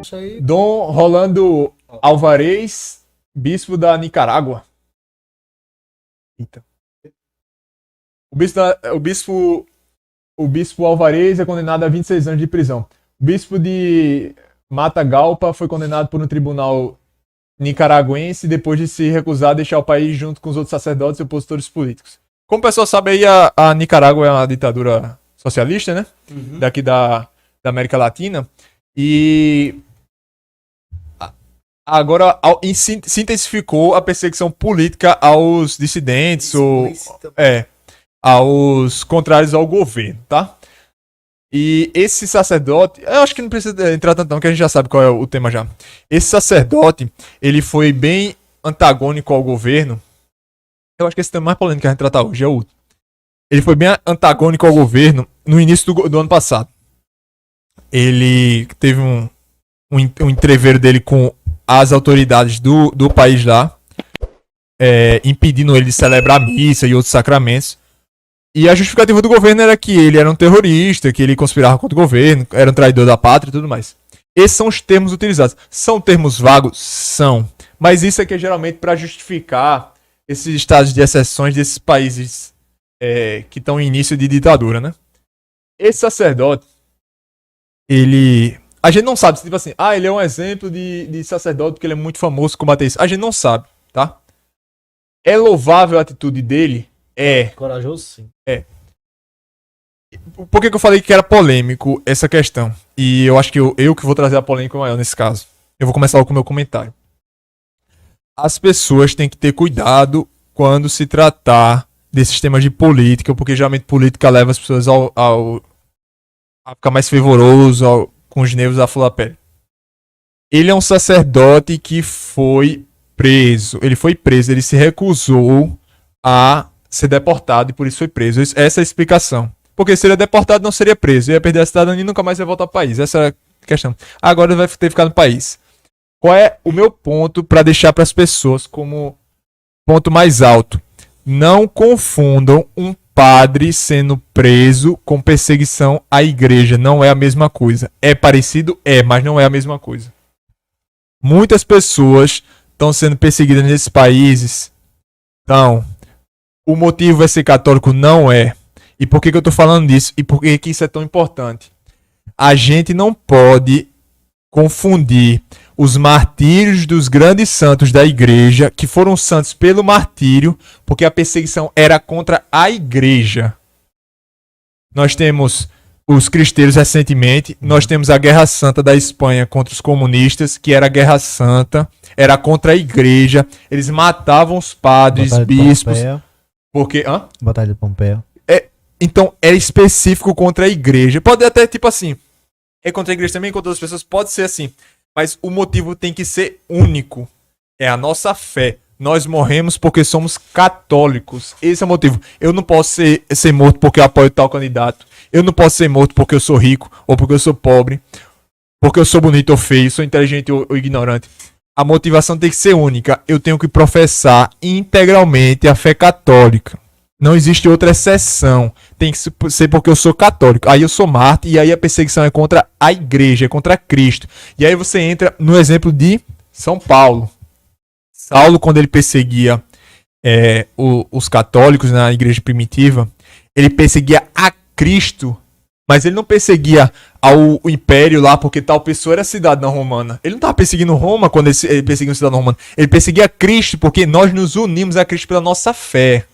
Isso aí. Dom Rolando Alvarez, bispo da Nicarágua. Eita. O bispo Alvarez é condenado a 26 anos de prisão. O bispo de Matagalpa foi condenado por um tribunal nicaragüense depois de se recusar a deixar o país junto com os outros sacerdotes e opositores políticos. Como o pessoal sabe aí, a Nicarágua é uma ditadura socialista, né? Uhum. Daqui da América Latina. E agora se intensificou a perseguição política aos dissidentes ou aos contrários ao governo, tá? E esse sacerdote, eu acho que não precisa entrar tanto não, que a gente já sabe qual é o tema já. Esse sacerdote, ele foi bem antagônico ao governo. Eu acho que esse tema mais polêmico que a gente tratar hoje é o último. Ele foi bem antagônico ao governo no início do ano passado. Ele teve um entreveiro dele com as autoridades do país lá, impedindo ele de celebrar a missa e outros sacramentos. E a justificativa do governo era que ele era um terrorista, que ele conspirava contra o governo, era um traidor da pátria e tudo mais. Esses são os termos utilizados. São termos vagos? São. Mas isso aqui é geralmente para justificar esses estados de exceções desses países que estão em início de ditadura, né? Esse sacerdote, ele... A gente não sabe, tipo assim, ele é um exemplo de sacerdote porque ele é muito famoso combater isso. A gente não sabe, tá? É louvável a atitude dele? Corajoso, sim. Por que eu falei que era polêmico essa questão? E eu acho que eu que vou trazer a polêmica maior nesse caso. Eu vou começar logo com o meu comentário. As pessoas têm que ter cuidado quando se tratar desses temas de política, porque geralmente política leva as pessoas a ficar mais fervoroso, com os nervos à flor da pele. Ele é um sacerdote que foi preso. Ele foi preso, ele se recusou a ser deportado e por isso foi preso. Essa é a explicação. Porque se ele é deportado, não seria preso. Ele ia perder a cidadania e nunca mais ia voltar ao país. Essa é a questão. Agora ele vai ter que ficar no país. Qual é o meu ponto para deixar para as pessoas como ponto mais alto? Não confundam um padre sendo preso com perseguição à igreja. Não é a mesma coisa. É parecido? Mas não é a mesma coisa. Muitas pessoas estão sendo perseguidas nesses países. Então, o motivo vai ser católico? Não é. E por que eu estou falando disso? E por que isso é tão importante? A gente não pode confundir os martírios dos grandes santos da igreja, que foram santos pelo martírio, porque a perseguição era contra a igreja. Nós temos os cristeiros recentemente, nós temos a Guerra Santa da Espanha contra os comunistas, que era a Guerra Santa, era contra a igreja, eles matavam os padres, Batalha de bispos... Pompeia. Porque, Batalha de Pompeia. Então, é específico contra a igreja. Pode até, tipo assim, é contra a igreja também, contra outras pessoas, pode ser assim. Mas o motivo tem que ser único. É a nossa fé. Nós morremos porque somos católicos. Esse é o motivo. Eu não posso ser morto porque eu apoio tal candidato. Eu não posso ser morto porque eu sou rico, ou porque eu sou pobre, porque eu sou bonito ou feio, sou inteligente ou ignorante. A motivação tem que ser única. Eu tenho que professar integralmente a fé católica. Não existe outra exceção. Tem que ser porque eu sou católico. Aí eu sou mártir e aí a perseguição é contra a igreja, é contra Cristo. E aí você entra no exemplo de São Paulo. Saulo, quando ele perseguia os católicos na igreja primitiva, ele perseguia a Cristo, mas ele não perseguia ao império lá porque tal pessoa era cidadã romana. Ele não estava perseguindo Roma quando ele perseguia um cidadão romano. Ele perseguia Cristo porque nós nos unimos a Cristo pela nossa fé.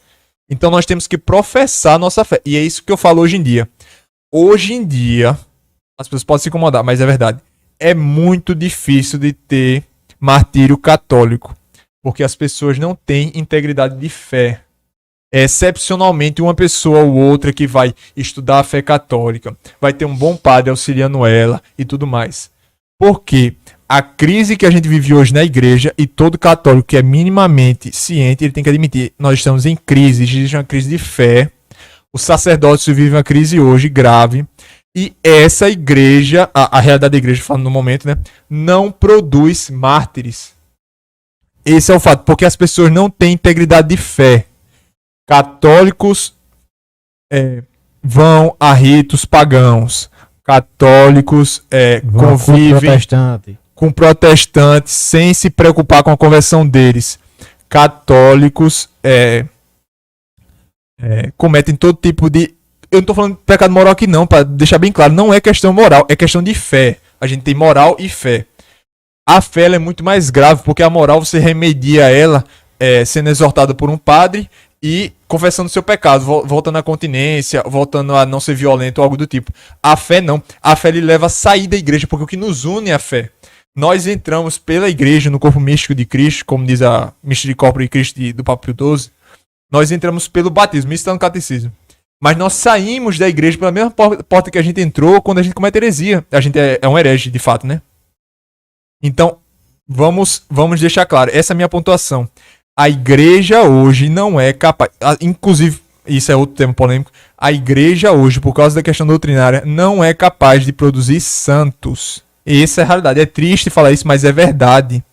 Então nós temos que professar a nossa fé. E é isso que eu falo hoje em dia. Hoje em dia, as pessoas podem se incomodar, mas é verdade. É muito difícil de ter martírio católico. Porque as pessoas não têm integridade de fé. É excepcionalmente uma pessoa ou outra que vai estudar a fé católica. Vai ter um bom padre auxiliando ela e tudo mais. Porque a crise que a gente vive hoje na igreja, e todo católico que é minimamente ciente, ele tem que admitir, nós estamos em crise, existe uma crise de fé, os sacerdotes vivem uma crise hoje grave, e essa igreja, a realidade da igreja, falando no momento, né, não produz mártires. Esse é o fato, porque as pessoas não têm integridade de fé. Católicos vão a ritos pagãos, católicos convivem com protestantes sem se preocupar com a conversão deles. Católicos cometem todo tipo de... Eu não tô falando de pecado moral aqui não, para deixar bem claro. Não é questão moral, é questão de fé. A gente tem moral e fé. A fé ela é muito mais grave, porque a moral você remedia ela sendo exortado por um padre e confessando seu pecado, voltando à continência, voltando a não ser violento ou algo do tipo. A fé não. A fé lhe leva a sair da igreja, porque o que nos une é a fé. Nós entramos pela igreja no corpo místico de Cristo, como diz a Mystery Corpore Christi do Papa Pio XII. Nós entramos pelo batismo, isso está no catecismo. Mas nós saímos da igreja pela mesma porta que a gente entrou quando a gente comete heresia. A gente é um herege, de fato, né? Então, vamos deixar claro. Essa é a minha pontuação. A igreja hoje não é capaz... Inclusive, isso é outro tema polêmico. A igreja hoje, por causa da questão doutrinária, não é capaz de produzir santos. E essa é a realidade. É triste falar isso, mas é verdade.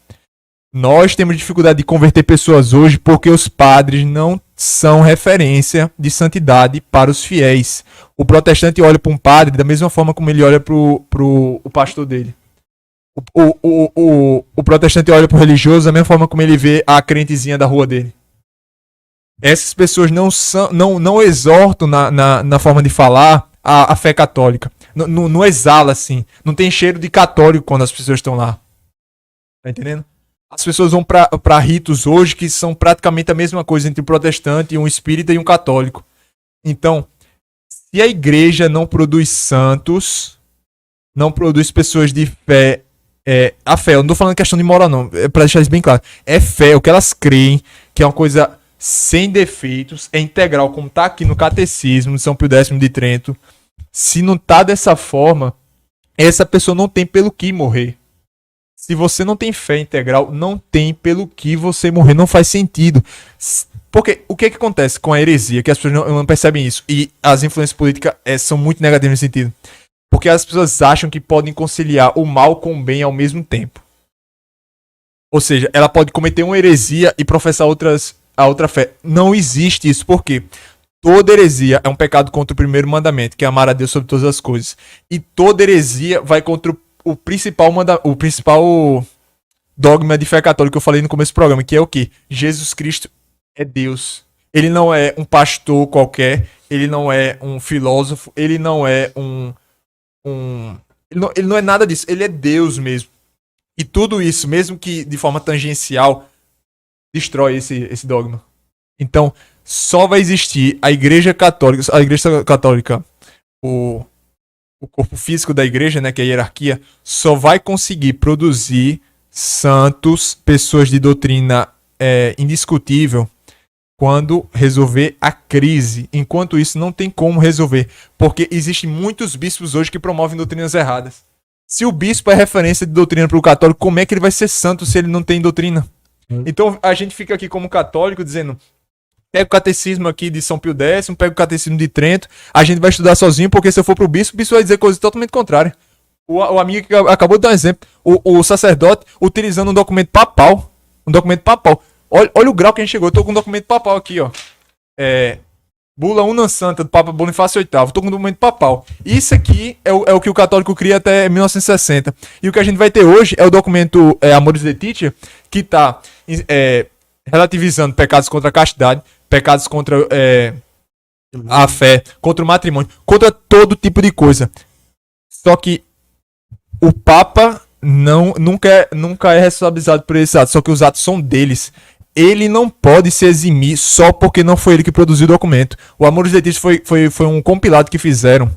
Nós temos dificuldade de converter pessoas hoje porque os padres não são referência de santidade para os fiéis. O protestante olha para um padre da mesma forma como ele olha para o pastor dele. O protestante olha para o religioso da mesma forma como ele vê a crentezinha da rua dele. Essas pessoas não exortam na forma de falar a fé católica. Não exala assim. Não tem cheiro de católico quando as pessoas estão lá. Tá entendendo? As pessoas vão para ritos hoje que são praticamente a mesma coisa entre um protestante, um espírita e um católico. Então, se a igreja não produz santos, não produz pessoas de fé, a fé, eu não tô falando questão de moral não, para deixar isso bem claro. É fé, o que elas creem, que é uma coisa sem defeitos, é integral, como tá aqui no Catecismo de São Pio X de Trento. Se não tá dessa forma, essa pessoa não tem pelo que morrer. Se você não tem fé integral, não tem pelo que você morrer. Não faz sentido. Porque o que acontece com a heresia? Que as pessoas não percebem isso. E as influências políticas são muito negativas nesse sentido. Porque as pessoas acham que podem conciliar o mal com o bem ao mesmo tempo. Ou seja, ela pode cometer uma heresia e professar a outra fé. Não existe isso. Por quê? Toda heresia é um pecado contra o primeiro mandamento, que é amar a Deus sobre todas as coisas. E toda heresia vai contra o principal dogma de fé católica que eu falei no começo do programa, que é o quê? Jesus Cristo é Deus. Ele não é um pastor qualquer, ele não é um filósofo, ele não é ele não é nada disso, ele é Deus mesmo. E tudo isso, mesmo que de forma tangencial, destrói esse dogma. Então, só vai existir a Igreja Católica, o corpo físico da igreja, né, que é a hierarquia, só vai conseguir produzir santos, pessoas de doutrina indiscutível, quando resolver a crise. Enquanto isso, não tem como resolver, porque existem muitos bispos hoje que promovem doutrinas erradas. Se o bispo é referência de doutrina para o católico, como é que ele vai ser santo se ele não tem doutrina? Então, a gente fica aqui como católico dizendo... Pega o catecismo aqui de São Pio X, pega o catecismo de Trento, a gente vai estudar sozinho, porque se eu for pro bispo, o bispo vai dizer coisas totalmente contrárias. O amigo que acabou de dar um exemplo, o sacerdote utilizando um documento papal. Olha o grau que a gente chegou. Eu tô com um documento papal aqui, ó. Bula Una Santa, do Papa Bonifácio VIII. Tô com um documento papal. Isso aqui é o que o católico cria até 1960. E o que a gente vai ter hoje é o documento Amoris Laetitia, que tá relativizando pecados contra a castidade, pecados contra a fé, contra o matrimônio, contra todo tipo de coisa. Só que o Papa nunca é responsabilizado por esses atos, só que os atos são deles. Ele não pode se eximir só porque não foi ele que produziu o documento. O Amoris Laetitia foi um compilado que fizeram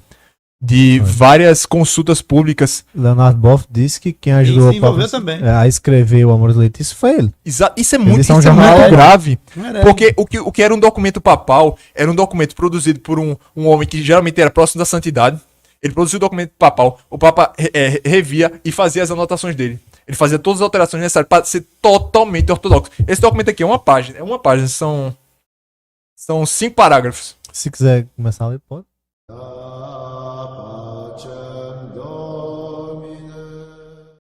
de várias consultas públicas. Leonardo Boff disse que quem ajudou o Papa a escrever o Amoris Laetitia foi ele. Exato. Isso é muito grave. Porque o que era um documento papal era um documento produzido por um homem que geralmente era próximo da santidade. Ele produziu o documento papal, o Papa revia e fazia as anotações dele. Ele fazia todas as alterações necessárias para ser totalmente ortodoxo. Esse documento aqui é uma página. São 5 parágrafos. Se quiser começar a ler, pode.